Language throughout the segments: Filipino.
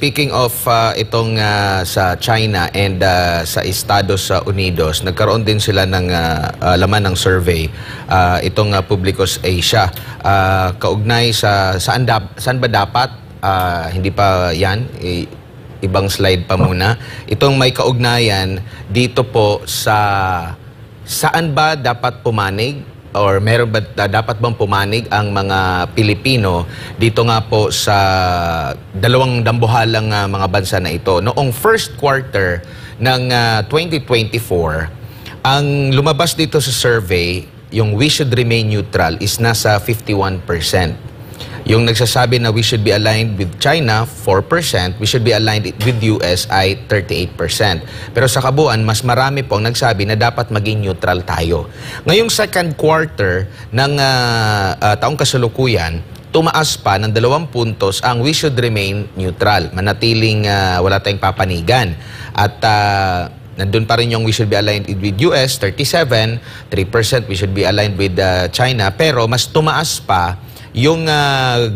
speaking of itong sa China and sa Estados Unidos, nagkaroon din sila ng laman ng survey, itong Publicus Asia. Kaugnay sa saan ba dapat, hindi pa yan, ibang slide pa muna. Itong may kaugnayan dito po sa saan ba dapat pumanig or meron ba dapat bang pumanig ang mga Pilipino dito nga po sa dalawang dambuhalang mga bansa na ito. Noong first quarter ng 2024, ang lumabas dito sa survey, yung we should remain neutral is nasa 51%. Yung nagsasabi na we should be aligned with China, 4%, we should be aligned with US ay 38%. Pero sa kabuuan, mas marami pong nagsabi na dapat maging neutral tayo. Ngayong second quarter ng taong kasalukuyan, tumaas pa ng 2 puntos ang we should remain neutral. Manatiling wala tayong papanigan. At nandun pa rin yung we should be aligned with US, 37%, 3% we should be aligned with China. Pero mas tumaas pa yung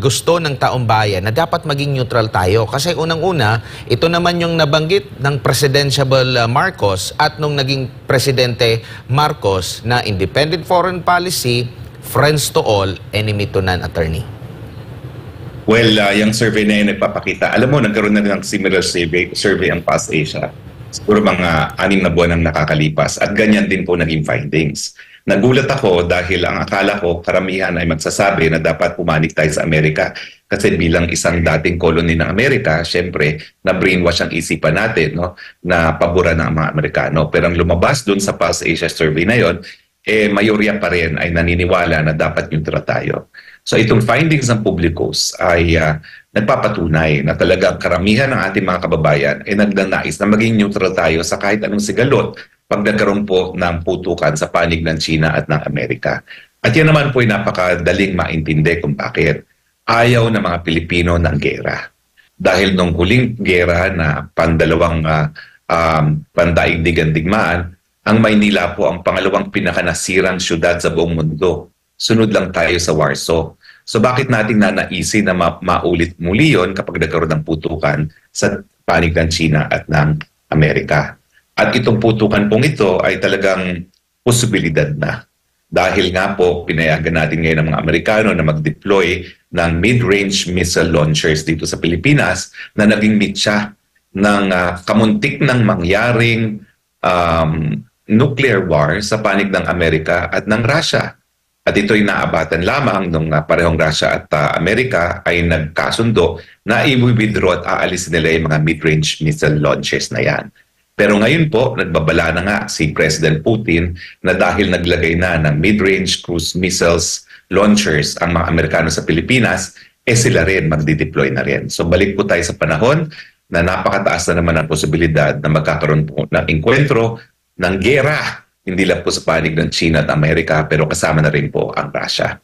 gusto ng taong bayan na dapat maging neutral tayo. Kasi unang-una, ito naman yung nabanggit ng Presidential Marcos at nung naging Presidente Marcos na independent foreign policy, friends to all, enemy to none, attorney. Well, yung survey na yun nagpapakita. Alam mo, nagkaroon na ng similar survey ang PAS Asia. Siguro mga 6 na buwan ang nakakalipas. At ganyan din po naging findings. Nagulat ako dahil ang akala ko karamihan ay magsasabi na dapat pumanig tayo sa Amerika. Kasi bilang isang dating kolony ng Amerika, syempre, na-brainwash ang isipan natin, no, na paboran ng mga Amerikano. Pero ang lumabas dun sa PAS Asia survey na yon, mayorya pa rin ay naniniwala na dapat neutral tayo. So itong findings ng Publicus ay nagpapatunay na talagang karamihan ng ating mga kababayan ay nagnanais na maging neutral tayo sa kahit anong sigalot pag nagkaroon po ng putukan sa panig ng China at ng Amerika. At yan naman po ay napakadaling maintindi kung bakit ayaw ng mga Pilipino ng gera. Dahil nung huling gera na pandalawang pandaigdigan digmaan, ang Maynila po ang pangalawang pinakanasirang syudad sa buong mundo. Sunod lang tayo sa Warsaw. So bakit nating nanaisin na maulit muli yun kapag nagkaroon ng putukan sa panig ng China at ng Amerika? At itong putukan pong ito ay talagang posibilidad na. Dahil nga po, pinayagan natin ngayon ng mga Amerikano na mag-deploy ng mid-range missile launchers dito sa Pilipinas na naging mitya ng kamuntik ng mangyaring nuclear war sa panig ng Amerika at ng Russia. At ito'y naabatan lamang nung parehong Russia at Amerika ay nagkasundo na i-withdraw at aalisin nila yung mga mid-range missile launchers na yan. Pero ngayon po, nagbabala na nga si President Putin na dahil naglagay na ng mid-range cruise missiles launchers ang mga Amerikano sa Pilipinas, sila rin magdi-deploy na rin. So balik po tayo sa panahon na napakataas na naman ang posibilidad na magkakaroon po ng engkwentro, ng gera, hindi lang po sa panig ng China at Amerika, pero kasama na rin po ang Russia.